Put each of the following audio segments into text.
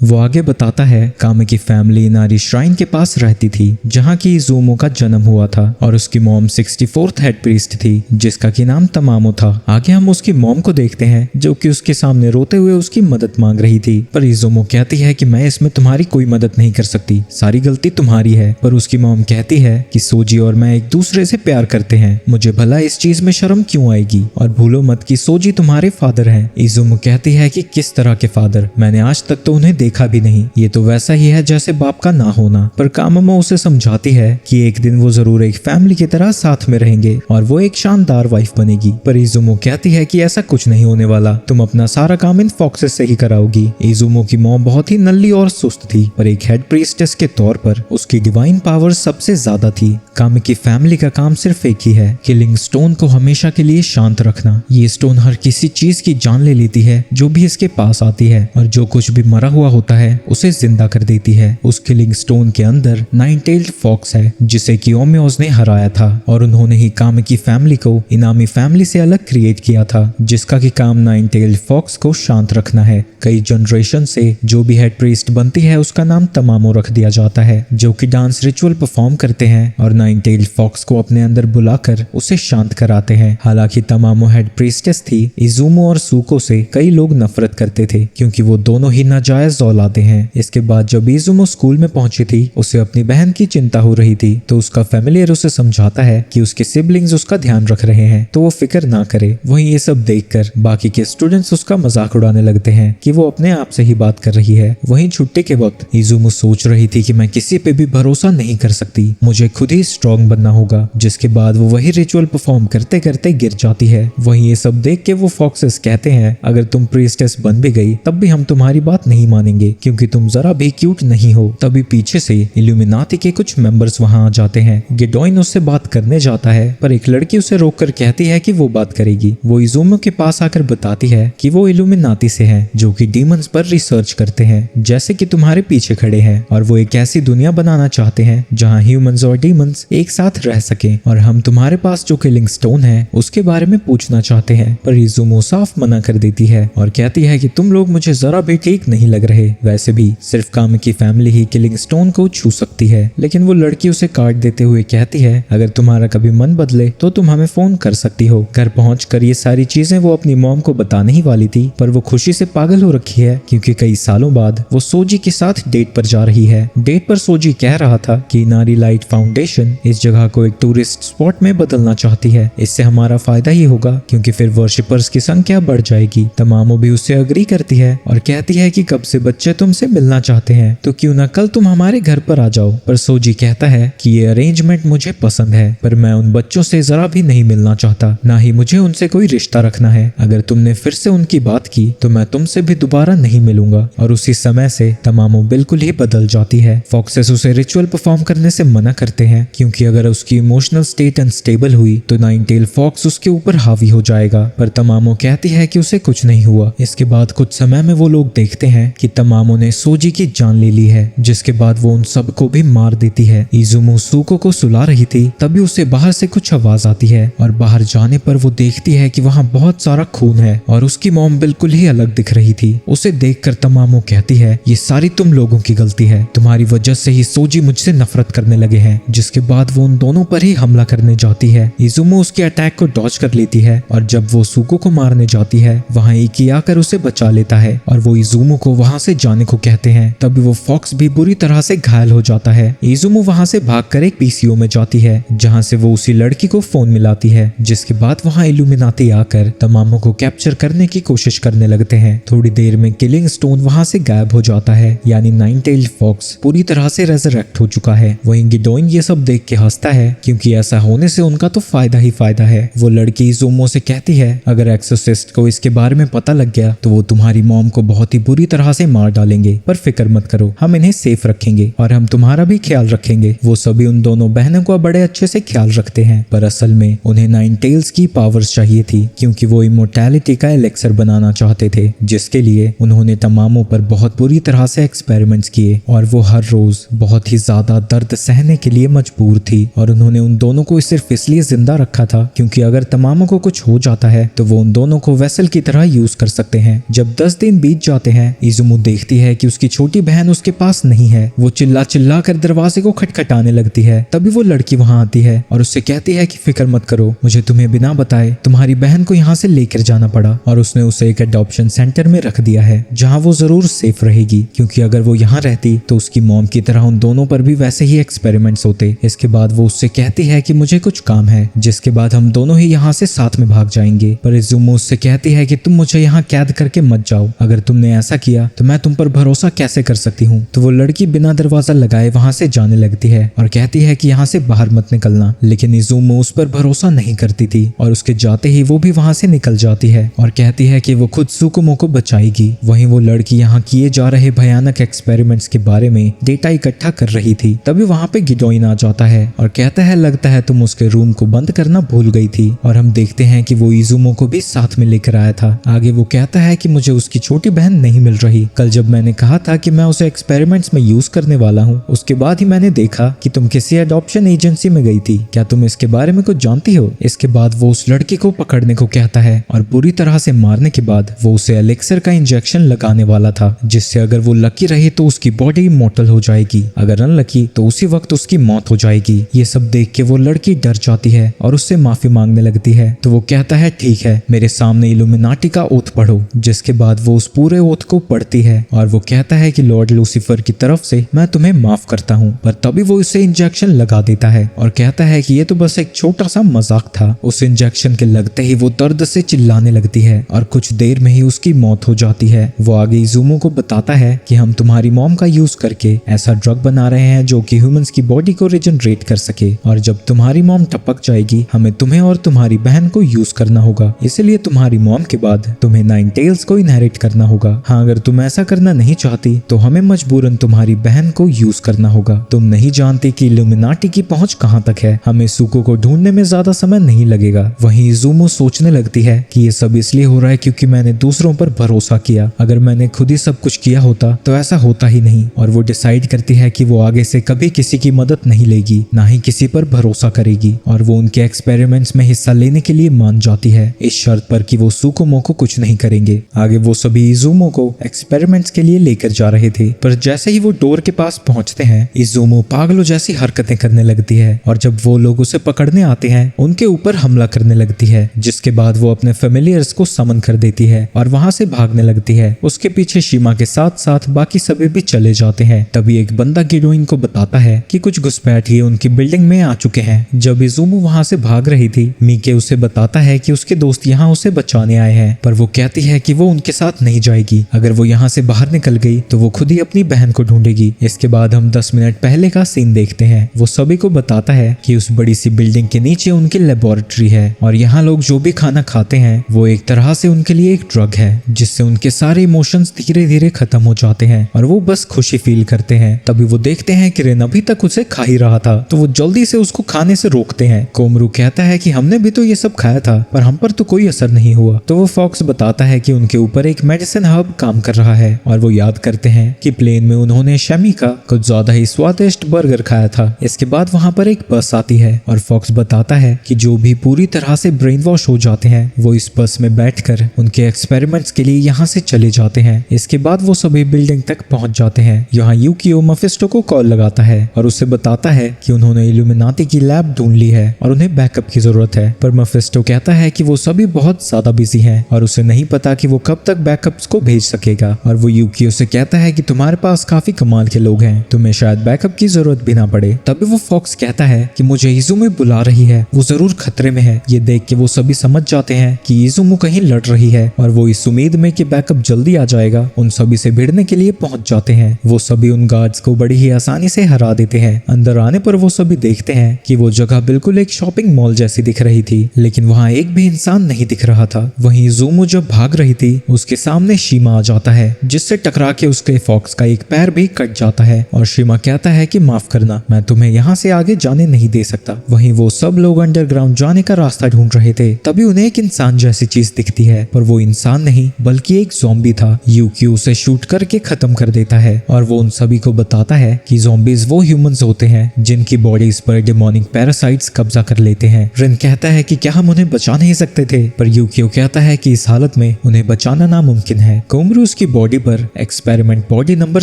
वो आगे बताता है कामे की फैमिली नारी श्राइन के पास रहती थी जहाँ की इज़ुमो का जन्म हुआ था और उसकी मॉम 64th हेड प्रीस्ट थी जिसका की नाम तमामो था। आगे हम उसकी मॉम को देखते हैं जो कि उसके सामने रोते हुए उसकी मदद मांग रही थी, पर इज़ुमो कहती है कि मैं इसमें तुम्हारी कोई मदद नहीं कर सकती, सारी गलती तुम्हारी है। पर उसकी मॉम कहती है कि सोजी और मैं एक दूसरे से प्यार करते हैं, मुझे भला इस चीज में शर्म क्यों आएगी, और भूलो मत कि सोजी तुम्हारे फादर हैं। इज़ुमो कहती है कि किस तरह के फादर, मैंने आज तक तो उन्हें देखा भी नहीं, ये तो वैसा ही है जैसे बाप का ना होना। पर कामोमो उसे समझाती है कि एक दिन वो जरूर एक फैमिली की तरह साथ में रहेंगे और वो एक शानदार वाइफ बनेगी। पर इज़ुमो कहती है कि ऐसा कुछ नहीं होने वाला, तुम अपना सारा काम इन फॉक्सेस से ही कराओगी। इज़ुमो की मॉम बहुत ही नल्ली और सुस्त थी, पर एक हेड प्रीस्टेस के तौर पर उसकी डिवाइन पावर सबसे ज्यादा थी। कामे की फैमिली का काम सिर्फ एक ही है, किलिंग स्टोन को हमेशा के लिए शांत रखना। ये स्टोन हर किसी चीज की जान ले लेती है जो भी इसके पास आती है, और जो कुछ भी मरा हुआ होता है उसे जिंदा कर देती है। उस किलिंग स्टोन के अंदर 9-tailed फॉक्स है जिसे कियोमियोज ने हराया था, और उन्होंने ही कामे की फैमिली को इनामी फैमिली से अलग क्रिएट किया था, जिसका की काम 9-tailed फॉक्स को शांत रखना है। कई जनरेशन से जो भी हेड प्रीस्ट बनती है उसका नाम तमामो रख दिया जाता है, जो कि डांस रिचुअल परफॉर्म करते हैं और 9-tailed फॉक्स को अपने अंदर बुलाकर उसे शांत कराते हैं। हालांकि तमामो हेड प्रीस्टेस थी, इज़ुमो और सुको से कई लोग नफरत करते थे क्योंकि वो दोनों ही नाजायज औलादे हैं। इसके बाद जब इज़ुमो स्कूल में पहुंची थी उसे अपनी बहन की चिंता हो रही थी, तो उसका फैमिलियर उसे समझाता है कि उसके सिबलिंग्स उसका ध्यान रख रहे हैं तो वो फिक्र ना करे। वहीं ये सब देखकर बाकी के स्टूडेंट्स उसका मजाक उड़ाने लगते हैं कि वो अपने आप से ही बात कर रही है। वहीं छुट्टी के वक्त इज़ुमो सोच रही थी कि मैं किसी पे भी भरोसा नहीं कर सकती, मुझे खुद ही स्ट्रॉन्ग बनना होगा। जिसके बाद वो वही रिचुअल परफॉर्म करते करते गिर जाती है। वहीं ये सब देख के वो फॉक्सेस कहते हैं अगर तुम प्रीस्टेस बन भी गई तब भी हम तुम्हारी बात नहीं मानेंगे क्योंकि तुम जरा भी क्यूट नहीं हो। तभी पीछे से इल्यूमिनाती के कुछ मेंबर्स वहां आ जाते हैं। गिडोइन उससे बात करने जाता है पर एक लड़की उसे रोककर कहती है कि वो बात करेगी। वो इज़ुमो के पास आकर बताती है कि वो इल्यूमिनाती से है जो कि डीमंस पर रिसर्च करते हैं जैसे कि तुम्हारे पीछे खड़े हैं, और वो एक ऐसी दुनिया बनाना चाहते हैं जहाँ ह्यूमंस और डीमंस एक साथ रह सके, और हम तुम्हारे पास जो किलिंग स्टोन है उसके बारे में पूछना चाहते हैं। पर इज़ुमो साफ मना कर देती है और कहती है कि तुम लोग मुझे जरा भी ठीक नहीं लग रहे, वैसे भी सिर्फ कामे की फैमिली ही किलिंग स्टोन को छू सकती है। लेकिन वो लड़की उसे काट देते हुए कहती है अगर तुम्हारा कभी मन बदले तो तुम हमें फोन कर सकती हो। घर पहुंचकर ये सारी चीजें वो अपनी मॉम को बताने ही वाली थी, पर वो खुशी से पागल हो रखी है क्योंकि कई सालों बाद वो सोजी के साथ डेट पर जा रही है। डेट पर सोजी कह रहा था कि नारी लाइट फाउंडेशन इस जगह को एक टूरिस्ट स्पॉट में बदलना चाहती है, इससे हमारा फायदा ही होगा क्योंकि फिर वर्शिपर्स की संख्या बढ़ जाएगी। तमामो भी उससे अग्री करती है और कहती है कि कब से बच्चे तुमसे मिलना चाहते हैं तो क्यों ना कल तुम हमारे घर पर आ जाओ। पर सोजी कहता है कि ये अरेंजमेंट मुझे पसंद है, पर मैं उन बच्चों से जरा भी नहीं मिलना चाहता, ना ही मुझे उनसे कोई रिश्ता रखना है। अगर तुमने फिर से उनकी बात की तो मैं तुमसे भी दोबारा नहीं मिलूंगा। और उसी समय से तमामो बिल्कुल ही बदल जाती है। फॉक्सेस उसे रिचुअल परफॉर्म करने से मना करते हैं क्योंकि अगर उसकी इमोशनल स्टेट अनस्टेबल हुई तो 9-tailed फॉक्स उसके ऊपर हावी हो जाएगा। पर तमामो कहती है कि उसे कुछ नहीं हुआ। इसके बाद कुछ समय में वो लोग देखते हैं कि तमामो ने सोजी की जान ले ली है, जिसके बाद वो उन सबको भी मार देती है। इज़ुमो सुको को सुला रही थी तभी उसे बाहर से कुछ आवाज आती है, और बाहर जाने पर वो देखती है कि वहाँ बहुत सारा खून है और उसकी मॉम बिल्कुल ही अलग दिख रही थी। उसे देखकर तमामो कहती है ये सारी तुम लोगों की गलती है, तुम्हारी वजह से ही सोजी मुझसे नफरत करने लगे हैं। जिसके बाद वो उन दोनों पर ही हमला करने जाती है। इज़ुमो उसके अटैक को डॉज कर लेती है, और जब वो सुको को मारने जाती है वहाँ इकी आकर उसे बचा लेता है और वो इज़ुमो को वहाँ से जाने को कहते हैं। तभी वो फॉक्स भी बुरी तरह से घायल हो जाता है। इज़ुमो वहाँ से भागकर एक पीसीओ में जाती है जहाँ से वो उसी लड़की को फोन मिलाती है। जिसके बाद वहाँ इल्यूमिनाती आकर तमामो को कैप्चर करने की कोशिश करने लगते हैं। थोड़ी देर में किलिंग स्टोन वहाँ से गायब हो जाता है, यानी 9-tailed फॉक्स पूरी तरह से रेजरेक्ट हो चुका है। वहीं गिडोइन ये सब देख के हंसता है क्योंकि ऐसा होने से उनका तो फायदा ही फायदा है। वो लड़की इज़ुमो से कहती है अगर एक्सोसिस्ट को इसके बारे में पता लग गया तो वो तुम्हारी मॉम को बहुत ही बुरी तरह से मार डालेंगे, पर फिक्र मत करो, हम इन्हें सेफ रखेंगे और हम तुम्हारा भी ख्याल रखेंगे। वो सभी उन दोनों बहनों का बड़े अच्छे से ख्याल रखते हैं, पर असल में उन्हें 9-tails की पावर्स चाहिए थी क्योंकि वो इमोर्टैलिटी का एलेक्सर बनाना चाहते थे, जिसके लिए उन्होंने तमामो पर बहुत बुरी तरह से एक्सपेरिमेंट्स किए और वो हर रोज बहुत ही ज्यादा दर्द सहने के लिए मजबूर थी। और उन्होंने उन दोनों को सिर्फ इसलिए जिंदा रखा था क्योंकि अगर तमामो को कुछ हो जाता है तो वो उन दोनों को वेसल की तरह यूज कर सकते हैं। जब 10 दिन बीत जाते हैं, इज़ुमो देखती है कि उसकी छोटी बहन उसके पास नहीं है। वो चिल्ला चिल्ला कर दरवाजे को खटखटाने लगती है। तभी वो लड़की वहां आती है और उससे कहती है कि फिक्र मत करो, मुझे तुम्हें बिना बताए तुम्हारी बहन को यहाँ से लेकर जाना पड़ा और उसने उसे एक अडॉप्शन सेंटर में रख दिया है जहाँ वो जरूर सेफ रहेगी, क्योंकि अगर वो यहाँ रहती तो उसकी मॉम की तरह उन दोनों पर भी वैसे ही एक्सपेरिमेंट्स होते। इसके बाद वो उससे कहती है कि मुझे कुछ काम है, जिसके बाद हम दोनों ही यहाँ से साथ में भाग जाएंगे। पर इज़ुमो उससे कहती है कि तुम मुझे यहाँ कैद करके मत जाओ, अगर तुमने ऐसा किया तो मैं तुम पर भरोसा कैसे कर सकती हूँ। तो वो लड़की बिना दरवाजा लगाए वहां से जाने लगती है और कहती है कि यहाँ से बाहर मत निकलना, लेकिन इज़ुमो उस पर भरोसा नहीं करती थी और उसके जाते ही वो भी वहां से निकल जाती है और कहती है कि वो खुद सुकुमो को बचाएगी। वहीं वो लड़की यहाँ किए जा रहे भयानक एक्सपेरिमेंट्स के बारे में डेटा इकट्ठा कर रही थी। तभी वहां पे गिडोइन आ जाता है और कहता है लगता है तुम उसके रूम को बंद करना भूल गई थी। और हम देखते हैं कि वो इज़ुमो को भी साथ में लेकर आया था। आगे वो कहता है कि मुझे उसकी छोटी बहन नहीं मिल रही। कल जब मैंने कहा था कि मैं उसे एक्सपेरिमेंट्स में यूज करने वाला हूँ, उसके बाद ही मैंने देखा कि तुम किसी अडॉप्शन एजेंसी में गई थी। क्या तुम इसके बारे में कुछ जानती हो? इसके बाद वो उस लड़की को पकड़ने को कहता है और बुरी तरह से मारने के बाद वो उसे एलेक्सर का इंजेक्शन लगाने वाला था, जिससे अगर वो लकी रही तो उसकी बॉडी इमॉर्टल हो जाएगी, अगर अनलकी तो उसी वक्त उसकी मौत हो जाएगी। ये सब देख के वो लड़की डर जाती है और उससे माफी मांगने लगती है। तो वो कहता है ठीक है, मेरे सामने इल्यूमिनाटी का ओथ पढ़ो। जिसके बाद वो उस पूरे ओथ को पढ़ती है और वो कहता है कि लॉर्ड लूसीफर की तरफ से मैं तुम्हें माफ करता हूँ। पर तभी वो उसे इंजेक्शन लगा देता है और कहता है कि ये तो बस एक छोटा सा मजाक था। उस इंजेक्शन के लगते ही वो दर्द से चिल्लाने लगती है और कुछ देर में ही उसकी मौत हो जाती है। वो आगे इज़ुमो को बताता है कि हम तुम्हारी मॉम का यूज करके ऐसा ड्रग बना रहे हैं जो कि ह्यूमंस की बॉडी को रिजनरेट कर सके, और जब तुम्हारी मॉम टपक जाएगी हमें तुम्हें और तुम्हारी बहन को यूज करना होगा। इसलिए तुम्हारी मॉम के बाद तुम्हें 9 टेल्स को इनहेरिट करना होगा। हाँ, अगर तुम ऐसा करना नहीं चाहती तो हमें मजबूरन तुम्हारी बहन को यूज करना होगा। तुम नहीं जानती कि इल्यूमिनाटी की पहुंच कहां तक है। हमें सुको को ढूंढने में ज्यादा समय नहीं लगेगा। वहीं इज़ुमो सोचने लगती है कि ये सब इसलिए हो रहा है क्योंकि मैंने दूसरों पर भरोसा किया। अगर मैंने खुद ही सब कुछ किया होता तो ऐसा होता ही नहीं। और वो डिसाइड करती है कि वो आगे से कभी किसी की मदद नहीं लेगी, ना ही किसी पर भरोसा करेगी। और वो उनके एक्सपेरिमेंट्स में हिस्सा लेने के लिए मान जाती है, इस शर्त पर कि वो सुकुमो को कुछ नहीं करेंगे। आगे वो सभी इज़ुमो को एक्सपेरिमेंट्स के लिए लेकर जा रहे थे, पर जैसे ही वो डोर के पास पहुंचते हैं इज़ुमो पागलों जैसी हरकतें करने लगती है और जब वो लोग उसे पकड़ने आते हैं उनके ऊपर हमला करने लगती है। जिसके बाद वो अपने फेमिलियर्स को समन कर देती है और वहां से भागने लगती है। उसके पीछे शिमा के साथ साथ बाकी सभी भी चले जाते हैं। तभी एक बंदा गिडोइन को बताता है कि कुछ घुसपैठिए उनकी बिल्डिंग में आ चुके हैं। जब इज़ुमो वहां से भाग रही थी, मीके उसे बताता है कि उसके दोस्त यहाँ उसे बचाने आए हैं, पर वो कहती है कि वो उनके साथ नहीं जाएगी। अगर वो यहाँ से बाहर निकल गई तो वो खुद ही अपनी बहन को ढूंढेगी। इसके बाद हम 10 मिनट पहले का सीन देखते हैं। वो सभी को बताता है कि उस बड़ी सी बिल्डिंग के नीचे उनकी लेबोरेटरी है और यहाँ लोग जो भी खाना खाते हैं वो एक तरह से उनके लिए एक ड्रग है, जिससे उनके सारे इमोशंस धीरे धीरे खत्म हो जाते हैं और वो बस खुशी फील करते हैं। तभी वो देखते हैं कि रेन अभी तक उसे खा ही रहा था, तो वो जल्दी से उसको खाने से रोकते हैं। कोमरू कहता है कि हमने भी तो ये सब खाया था पर हम पर तो कोई असर नहीं हुआ। तो वो फॉक्स बताता है कि उनके ऊपर एक मेडिसिन हब काम कर रहा है और वो याद करते हैं कि प्लेन में उन्होंने शमी का कुछ ज्यादा ही स्वादिष्ट बर्गर खाया था। इसके बाद वहां पर एक बस आती है और फॉक्स बताता है कि जो भी पूरी तरह से ब्रेन वॉश हो जाते हैं वो इस बस में बैठकर उनके एक्सपेरिमेंट्स के लिए यहाँ से चले जाते हैं। इसके बाद वो सभी बिल्डिंग तक पहुंच जाते हैं। यहाँ यूकियो मफिस्टो को कॉल लगाता है और उसे बताता है कि उन्होंने इल्यूमिनाटी की लैब ढूंढ ली है और उन्हें बैकअप की जरूरत है। पर मफिस्टो कहता है कि वो सभी बहुत ज्यादा बिजी हैं और उसे नहीं पता कि वो कब तक बैकअप्स को भेज सकेगा। और वो यूकियो से कहता है कि तुम्हारे पास काफी कमाल के लोग हैं, तुम्हें शायद बैकअप की जरूरत भी ना पड़े। तभी वो फॉक्स कहता है कि मुझे इज़ुमो बुला रही है, वो जरूर खतरे में है। ये देख के वो सभी समझ जाते हैं कि इज़ुमो कहीं लड़ रही है और वो इस उम्मीद में कि बैकअप जल्दी आ जाएगा उन सभी से भिड़ने के लिए पहुंच जाते हैं। वो सभी उन गार्ड्स को बड़ी ही आसानी से हरा देते हैं। अंदर आने पर वो सभी देखते हैं कि वो जगह बिल्कुल एक शॉपिंग मॉल जैसी दिख रही थी, लेकिन वहाँ एक भी इंसान नहीं दिख रहा था। वहीं इज़ुमो जब भाग रही थी उसके सामने शिमा आ जाता है, जिससे टकरा के उसके फॉक्स का एक पैर भी कट जाता है और शिमा कहता है कि माफ करना, मैं तुम्हें यहाँ से आगे जाने नहीं दे सकता। वहीं वो सब लोग अंडरग्राउंड जाने का रास्ता ढूंढ रहे थे। तभी उन्हें एक इंसान जैसी चीज दिखती है, पर वो इंसान नहीं बल्कि एक ज़ॉम्बी था। यूक्यू उसे शूट करके खत्म कर देता है और वो उन सभी को बताता है कि ज़ॉम्बीज वो ह्यूमंस होते हैं जिनकी बॉडीज पर डेमोनिक पैरासाइट्स कब्जा कर लेते हैं। रिन कहता है कि क्या हम उन्हें बचा नहीं सकते थे, पर यूक्यू कहता है कि इस हालत में उन्हें बचाना नामुमकिन है। कोमरू उसकी बॉडी घंटी पर एक्सपेरिमेंट बॉडी नंबर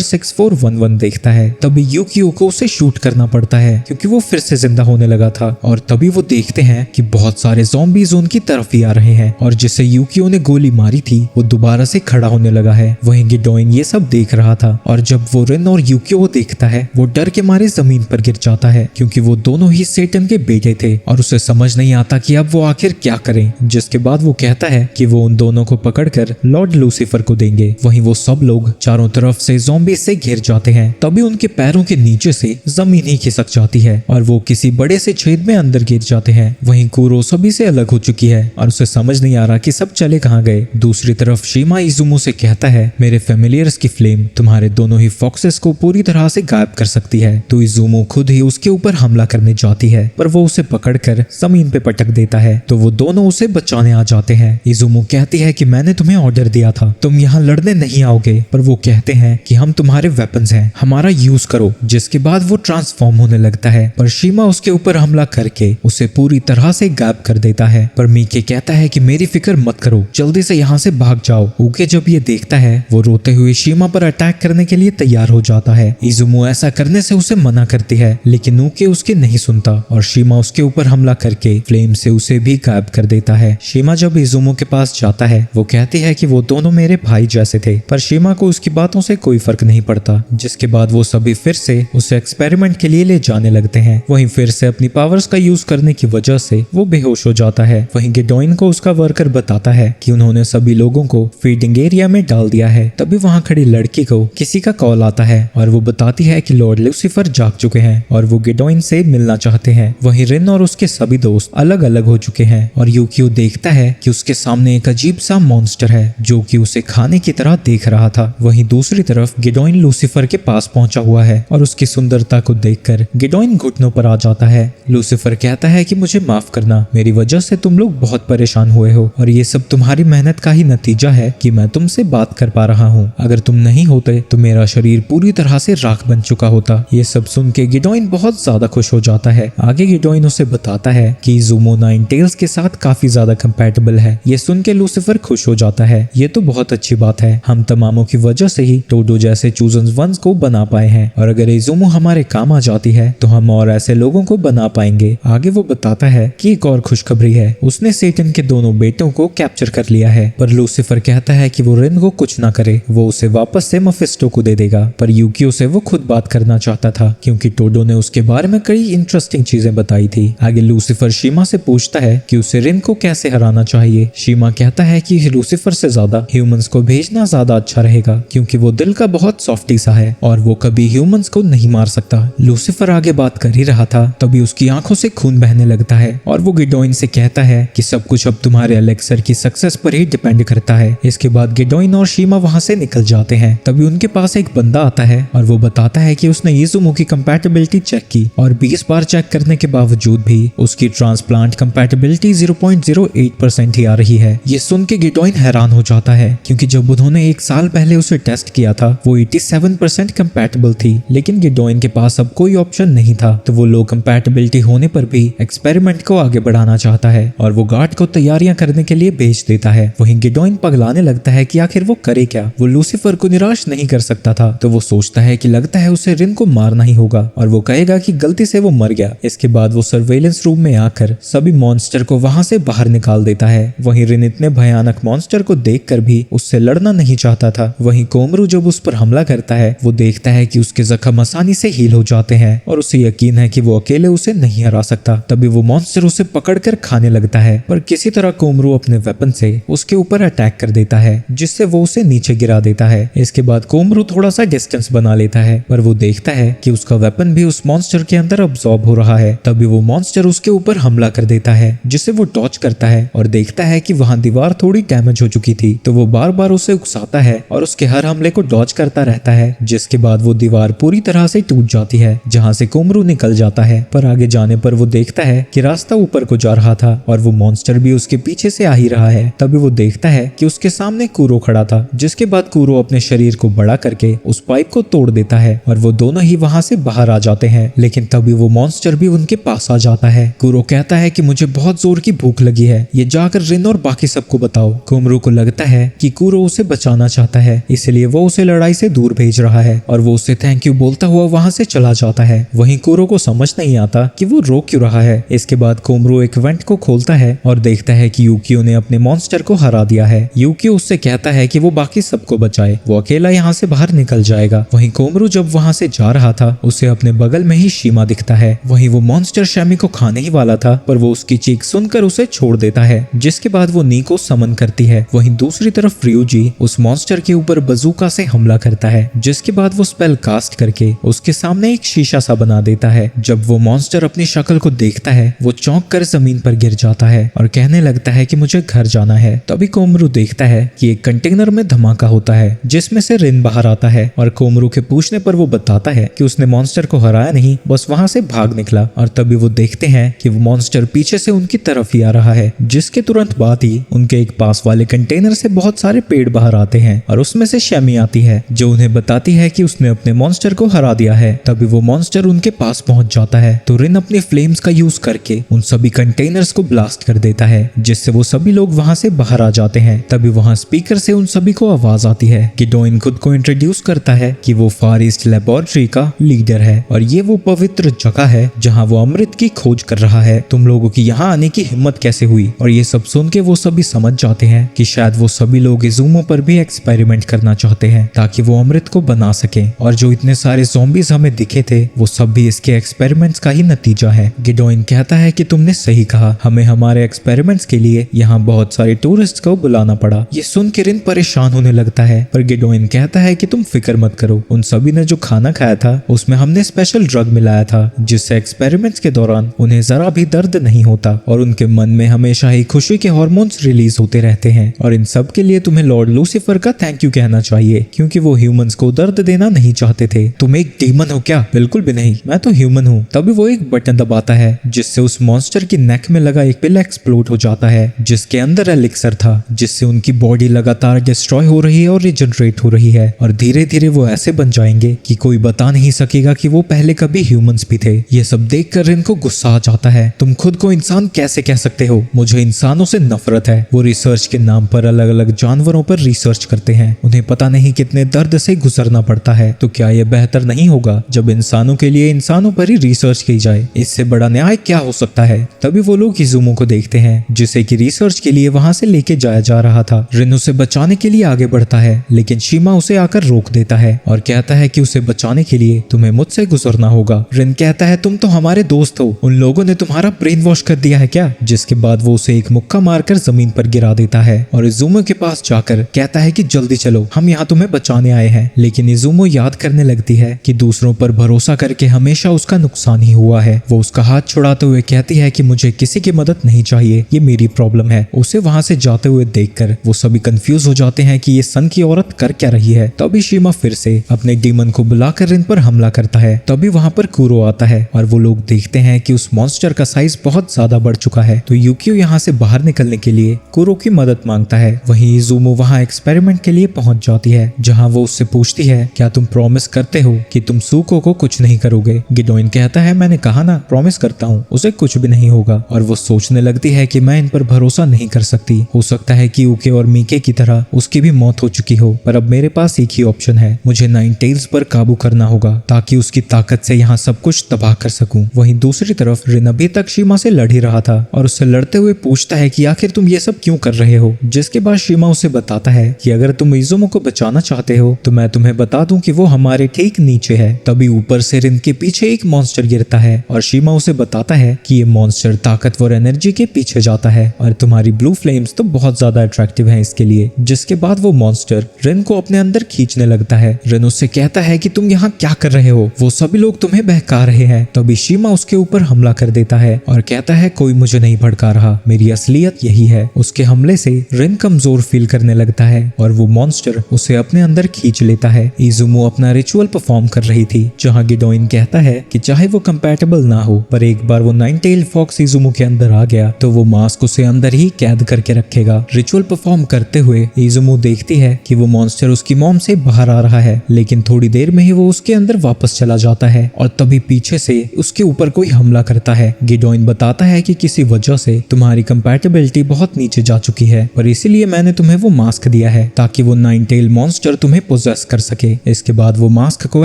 6411 देखता है। तभी यूकियो को उसे शूट करना पड़ता है क्योंकि वो फिर से जिंदा होने लगा था। और तभी वो देखते हैं कि बहुत सारे ज़ॉम्बीज उनकी तरफ ही आ रहे हैं और जिसे यूकियो ने गोली मारी थी वो दोबारा से खड़ा होने लगा है। वहीं गिडोइन ये सब देख रहा था और जब वो रिन और यूकियो को देखता है वो डर के मारे जमीन पर गिर जाता है क्योंकि वो दोनों ही सेटन के बेटे थे और उसे समझ नहीं आता कि अब वो आखिर क्या करें। जिसके बाद वो कहता है कि वो उन दोनों को पकड़कर लॉर्ड लूसीफर को देंगे। वहीं वो सब लोग चारों तरफ से ज़ॉम्बी से घिर जाते हैं। तभी उनके पैरों के नीचे से जमीन ही खिसक जाती है और वो किसी बड़े से छेद में अंदर गिर जाते हैं। वहीं कूरो सभी से अलग हो चुकी है और उसे समझ नहीं आ रहा कि सब चले कहाँ गए। दूसरी तरफ शीमा इजुमो से कहता है मेरे फेमिलियर्स की फ्लेम तुम्हारे दोनों ही फॉक्सेस को पूरी तरह से गायब कर सकती है। तो इजुमो खुद ही उसके ऊपर हमला करने जाती है पर वो उसे पकड़कर जमीन पे पटक देता है तो वो दोनों उसे बचाने आ जाते हैं। इजुमो कहती है कि मैंने तुम्हें ऑर्डर दिया था, तुम यहाँ लड़ने नहीं आओगे। पर वो कहते हैं कि हम तुम्हारे वेपन्स हैं, हमारा यूज करो। जिसके बाद वो ट्रांसफॉर्म होने लगता है पर शीमा उसके ऊपर हमला करके उसे पूरी तरह से गायब कर देता है। पर मीके कहता है कि मेरी फिक्र मत करो, जल्दी से यहाँ से भाग जाओ। ऊके जब ये देखता है वो रोते हुए शीमा पर अटैक करने के लिए तैयार हो जाता है। इजुमो ऐसा करने से उसे मना करती है लेकिन ऊके उसके नहीं सुनता और शीमा उसके ऊपर हमला करके फ्लेम से उसे भी गायब कर देता है। शीमा जब इजुमो के पास जाता है वो कहती है कि वो दोनों मेरे भाई जैसे थे पर शीमा को उसकी बातों से कोई फर्क नहीं पड़ता। जिसके बाद वो सभी फिर से उसे एक्सपेरिमेंट के लिए ले जाने लगते हैं। वहीं फिर से अपनी पावर्स का यूज करने की वजह से वो बेहोश हो जाता है। वहीं गिडोइन को उसका वर्कर बताता है कि उन्होंने सभी लोगों को फीडिंग एरिया में डाल दिया है। तभी वहां खड़ी लड़की को किसी का कॉल आता है और वो बताती है कि लॉर्ड लूसीफर जाग चुके हैं और वो गिडोइन से मिलना चाहते हैं। वहीं रिन और उसके सभी दोस्त अलग अलग हो चुके हैं और यूकियो देखता है कि उसके सामने एक अजीब सा मॉन्स्टर है जो कि उसे खाने की तरह देख रहा था। वहीं दूसरी तरफ गिडोइन लूसीफर के पास पहुंचा हुआ है और उसकी सुंदरता को देखकर गिडोइन घुटनों पर आ जाता है। लूसीफर कहता है कि मुझे माफ करना, मेरी वजह से तुम लोग बहुत परेशान हुए हो और ये सब तुम्हारी मेहनत का ही नतीजा है कि मैं तुमसे बात कर पा रहा हूँ। अगर तुम नहीं होते तो मेरा शरीर पूरी तरह से राख बन चुका होता। ये सब सुन के गिडोइन बहुत ज्यादा खुश हो जाता है। आगे गिडोइन उसे बताता है कि इजुमो नाइन टेल्स के साथ काफी ज्यादा कंपैटिबल है। ये सुन के लूसीफर खुश हो जाता है। ये तो बहुत अच्छी बात है, हम तमामों की वजह से ही टोडो जैसे चूजन वंस को बना पाए हैं और अगर इजुमो हमारे काम आ जाती है तो हम और ऐसे लोगों को बना पाएंगे। आगे वो बताता है कि एक और खुशखबरी है, उसने सेटन के दोनों बेटों को कैप्चर कर लिया है। पर लूसीफर कहता है कि वो रिन को कुछ ना करे, वो उसे वापस से मफिस्टो को दे देगा। पर यूकियो से वो खुद बात करना चाहता था क्योंकि टोडो ने उसके बारे में कई इंटरेस्टिंग चीजें बताई थी। आगे लूसीफर शीमा से पूछता है कि उसे रिन को कैसे हराना चाहिए। शीमा कहता है कि लूसीफर से ज्यादा ह्यूमंस को भेजना ज्यादा अच्छा रहेगा क्योंकि वो दिल का बहुत सॉफ्टी सा है और वो कभी ह्यूमंस को नहीं मार सकता। लूसीफर आगे बात कर ही रहा था तभी उसकी आंखों से खून बहने लगता है और वो गिडोइन से कहता है कि सब कुछ अब तुम्हारे एलेक्सर की सक्सेस पर ही डिपेंड करता है। इसके बाद गिडोइन और शीमा वहां से निकल जाते हैं। तभी उनके पास एक बंदा आता है और वो बताता है कि उसने इजुमो की कंपैटिबिलिटी चेक की और 20 बार चेक करने के बावजूद भी उसकी ट्रांसप्लांट कंपैटिबिलिटी 0.08% ही आ रही है। ये सुन के गिडोइन हैरान हो जाता है क्योंकि जब उन्होंने एक साल पहले उसे टेस्ट किया था वो 87% कंपैटिबल थी लेकिन गिडोइन के पास अब कोई ऑप्शन नहीं था। तो वो लो कंपैटिबिलिटी होने पर भी एक्सपेरिमेंट को आगे बढ़ाना चाहता है और वो गार्ड को तैयारियां करने के लिए भेज देता है। वहीं गिडोइन पगलाने लगता है कि आखिर वो करे क्या। वो लूसीफर को निराश नहीं कर सकता था तो वो सोचता है कि लगता है उसे रिन को मारना ही होगा और वो कहेगा कि गलती से वो मर गया। इसके बाद वो सर्वेलेंस रूम में आकर सभी मॉन्स्टर को वहां से बाहर निकाल देता है। वहीं रिन इतने भयानक मॉन्स्टर को देखकर भी उससे लड़ना नहीं चाहता था। वहीं कोमरू जब उस पर हमला करता है वो देखता है कि उसके जख्म आसानी से हील हो जाते हैं और उसे यकीन है कि वो अकेले उसे नहीं हरा सकता। तभी वो मॉन्स्टर उसे पकड़कर खाने लगता है पर किसी तरह कोमरू अपने वेपन से उसके ऊपर अटैक कर देता है जिससे वो उसे नीचे गिरा देता है। इसके बाद कोमरू थोड़ा सा डिस्टेंस बना लेता है पर वो देखता है कि उसका वेपन भी उस मॉन्स्टर के अंदर अब्सॉर्ब हो रहा है। तभी वो मॉन्स्टर उसके ऊपर हमला कर देता है जिसे वो डॉज करता है और देखता है कि वहां दीवार थोड़ी डैमेज हो चुकी थी तो वो बार बार उसे उकसाता है और उसके हर हमले को डॉज करता रहता है। जिसके बाद वो दीवार पूरी तरह से टूट जाती है जहां से कोमरू निकल जाता है। पर आगे जाने पर वो देखता है कि रास्ता ऊपर को जा रहा था और वो मॉन्स्टर भी उसके पीछे से आ ही रहा है। तभी वो देखता है कि उसके सामने कूरो खड़ा था। जिसके बाद कूरो अपने शरीर को बड़ा करके उस पाइप को तोड़ देता है और वो दोनों ही वहां से बाहर आ जाते हैं। लेकिन तभी वो मॉन्स्टर भी उनके पास आ जाता है। कूरो कहता है कि मुझे बहुत जोर की भूख लगी है, ये जाकर रिन और बाकी सबको बताओ। कोमरू को लगता है कि कूरो उसे बचाना चाहता जाता है, इसलिए वो उसे लड़ाई से दूर भेज रहा है और वो उसे थैंक यू बोलता हुआ वहां से चला जाता है। वहीं कुरो को समझ नहीं आता कि वो रो क्यों रहा है। इसके बाद कोमरो एक वेंट को खोलता है और देखता है कि यूकियो ने अपने मॉन्स्टर को हरा दिया है। यूकियो उससे कहता है कि वो बाकी सबको बचाए, वो अकेला यहाँ से बाहर निकल जाएगा। वहीं कोमरो जब वहां से जा रहा था उसे अपने बगल में ही शीमा दिखता है। वहीं वो मॉन्स्टर शैमी को खाने ही वाला था, पर वो उसकी चीख सुनकर उसे छोड़ देता है, जिसके बाद वो नी को समन करती है। वहीं दूसरी तरफ फ्यूजी उस मॉन्स्टर के ऊपर बजूका से हमला करता है, जिसके बाद वो स्पेल कास्ट करके उसके सामने एक शीशा सा बना देता है। जब वो मॉन्स्टर अपनी शक्ल को देखता है वो चौंक कर जमीन पर गिर जाता है और कहने लगता है कि मुझे घर जाना है। तभी कोमरू देखता है कि एक कंटेनर में धमाका होता है, जिसमें से रिन बाहर आता है और कोमरू के पूछने पर वो बताता है कि उसने मॉन्स्टर को हराया नहीं, बस वहां से भाग निकला। और तभी वो देखते हैं कि वो मॉन्स्टर पीछे से उनकी तरफ ही आ रहा है, जिसके तुरंत बाद ही उनके एक पास वाले कंटेनर से बहुत सारे पेड़ बाहर आते हैं और उसमें से शैमी आती है, जो उन्हें बताती है कि उसने अपने मॉन्स्टर को हरा दिया है। तभी वो मॉन्स्टर उनके पास पहुंच जाता है तो रिन अपनी फ्लेम्स का यूज करके उन सभी कंटेनर्स को ब्लास्ट कर देता है, जिससे वो सभी लोग वहां से बाहर आ जाते हैं। तभी वहां स्पीकर से उन सभी को आवाज आती है कि डोइन खुद को इंट्रोड्यूस करता है कि वो फार ईस्ट लेबोरेटरी का लीडर है और ये वो पवित्र जगह है जहां वो अमृत की खोज कर रहा है। तुम लोगों की यहाँ आने की हिम्मत कैसे हुई? और ये सब सुन के वो सभी समझ जाते हैं कि शायद वो सभी लोग इजुमो पर भी एक्सपेरिमेंट करना चाहते हैं ताकि वो अमृत को बना सके, और जो इतने सारे ज़ॉम्बीज हमें दिखे थे वो सब भी इसके एक्सपेरिमेंट्स का ही नतीजा है। गिडोइन कहता है कि तुमने सही कहा, हमें हमारे एक्सपेरिमेंट्स के लिए यहाँ बहुत सारे टूरिस्ट को बुलाना पड़ा। ये सुन के रिन परेशान होने लगता है, पर गिडोइन कहता है कि तुम फिक्र मत करो, उन सभी ने जो खाना खाया था उसमें हमने स्पेशल ड्रग मिलाया था, जिससे एक्सपेरिमेंट्स के दौरान उन्हें जरा भी दर्द नहीं होता और उनके मन में हमेशा ही खुशी के हार्मोन्स रिलीज होते रहते हैं। और इन सब के लिए तुम्हें लॉर्ड लूसीफर का थैंक यू कहना चाहिए, क्योंकि वो ह्यूमंस को दर्द देना नहीं चाहते थे। तुम एक डीमन हो क्या? बिल्कुल भी नहीं, मैं तो ह्यूमन हूँ। तभी वो एक बटन दबाता है, जिससे उस मॉन्स्टर की नेक में लगा एक पिल एक्सप्लोड हो जाता है, जिसके अंदर एलिक्सर था, जिससे उनकी बॉडी लगातार डिस्ट्रॉय हो रही है और रिजनरेट हो रही है और धीरे धीरे वो ऐसे बन जाएंगे कि कोई बता नहीं सकेगा कि वो पहले कभी ह्यूमंस भी थे। ये सब देख कर इनको गुस्सा आ जाता है। तुम खुद को इंसान कैसे कह सकते हो? मुझे इंसानों से नफरत है। वो रिसर्च के नाम पर अलग अलग जानवरों पर रिसर्च करते हैं, उन्हें पता नहीं कितने दर्द से गुजरना पड़ता है। तो क्या ये बेहतर नहीं होगा जब इंसानों के लिए इंसानों पर ही रिसर्च की जाए? इससे बड़ा न्याय क्या हो सकता है? तभी वो लोग इजुमो को देखते हैं, जिसे कि रिसर्च के लिए वहां से लेके जाया जा रहा था। रिन उसे बचाने के लिए आगे बढ़ता है, लेकिन शीमा उसे आकर रोक देता है और कहता है कि उसे बचाने के लिए तुम्हें मुझसे गुजरना होगा। रिन कहता है तुम तो हमारे दोस्त हो, उन लोगों ने तुम्हारा ब्रेन वॉश कर दिया है क्या? जिसके बाद वो उसे एक मुक्का मारकर जमीन पर गिरा देता है और इजुमो के पास जाकर कहता है कि जल्दी चलो, हम यहाँ तुम्हें बचाने आए हैं। लेकिन इजुमो याद करने लगती है कि दूसरों पर भरोसा करके हमेशा उसका नुकसान ही हुआ है। वो उसका हाथ छुड़ाते हुए कहती है कि मुझे किसी की मदद नहीं चाहिए, ये मेरी प्रॉब्लम है। उसे वहां से जाते हुए देखकर वो सभी कंफ्यूज हो जाते हैं कि ये सन की औरत कर क्या रही है। तभी शीमा फिर से अपने डीमन को बुलाकर इन पर हमला करता है। तभी वहां पर कुरो आता है और वो लोग देखते हैं कि उस मॉन्स्टर का साइज बहुत ज्यादा बढ़ चुका है। तो यूकियो यहाँ से बाहर निकलने के लिए कुरो की मदद मांगता है। वहीं इजुमो वहां एक्सपेरिमेंट के लिए पहुंच जाती है, जहां वो उससे पूछती है क्या तुम प्रॉमिस करते हो कि तुम सूको को कुछ नहीं करोगे? गिडोइन कहता है मैंने कहा ना, प्रॉमिस करता हूँ, उसे कुछ भी नहीं होगा। और वो सोचने लगती है कि मैं इन पर भरोसा नहीं कर सकती, हो सकता है कि यूके और मीके की तरह उसकी भी मौत हो चुकी हो, पर अब मेरे पास एक ही ऑप्शन है, मुझे नाइन टेल्स पर काबू करना होगा ताकि उसकी ताकत से यहाँ सब कुछ तबाह कर सकूं। वहीं दूसरी तरफ रिन अभी तक शीमा से लड़ ही रहा था और उससे लड़ते हुए पूछता है कि आखिर तुम ये सब क्यों कर रहे हो? जिसके बाद शीमा उसे बताता है कि अगर तुम इजुमो को बचाना चाहते हो तो मैं तुम्हें बता दूं कि वो हमारे ठीक नीचे है। तभी ऊपर से रिन के पीछे एक मॉन्स्टर गिरता है और शीमा उसे बताता है कि ये मॉन्स्टर ताकतवर एनर्जी के पीछे जाता है और तुम्हारी ब्लू फ्लेम्स तो बहुत ज्यादा अट्रैक्टिव है इसके लिए। जिसके बाद वो मॉन्स्टर रिन को अपने अंदर खींचने लगता है। रिन उससे कहता है कि तुम यहाँ क्या कर रहे हो, वो सभी लोग तुम्हें बहका रहे हैं। तभी शीमा उसके ऊपर हमला कर देता है और कहता है कोई मुझे नहीं भड़का रहा, मेरी असलियत यही है। उसके हमले से रिन कमजोर फील करने लगता है और वो मॉन्स्टर उसे अपने अंदर खींच लेता है। इजुमो अपना रिचुअल परफॉर्म कर रही थी, जहाँ गिडोइन कहता है कि चाहे वो कंपैटिबल ना हो, पर एक बार वो नाइन टेल फॉक्स इजुमो के अंदर आ गया तो वो मास्क उसे अंदर ही कैद करके रखेगा। रिचुअल परफॉर्म करते हुए इजुमो देखती है कि वो मॉन्स्टर उसकी मॉम से बाहर आ रहा है, लेकिन थोड़ी देर में ही वो उसके अंदर वापस चला जाता है और तभी पीछे से उसके ऊपर कोई हमला करता है। गिडोइन बताता है कि किसी वजह से तुम्हारी कंपैटिबिलिटी बहुत नीचे जा चुकी है, पर इसीलिए मैंने तुम्हें वो मास्क दिया है ताकि ताकि वो नाइन टेल मॉन्स्टर तुम्हें पोजेस कर सके। इसके बाद वो मास्क को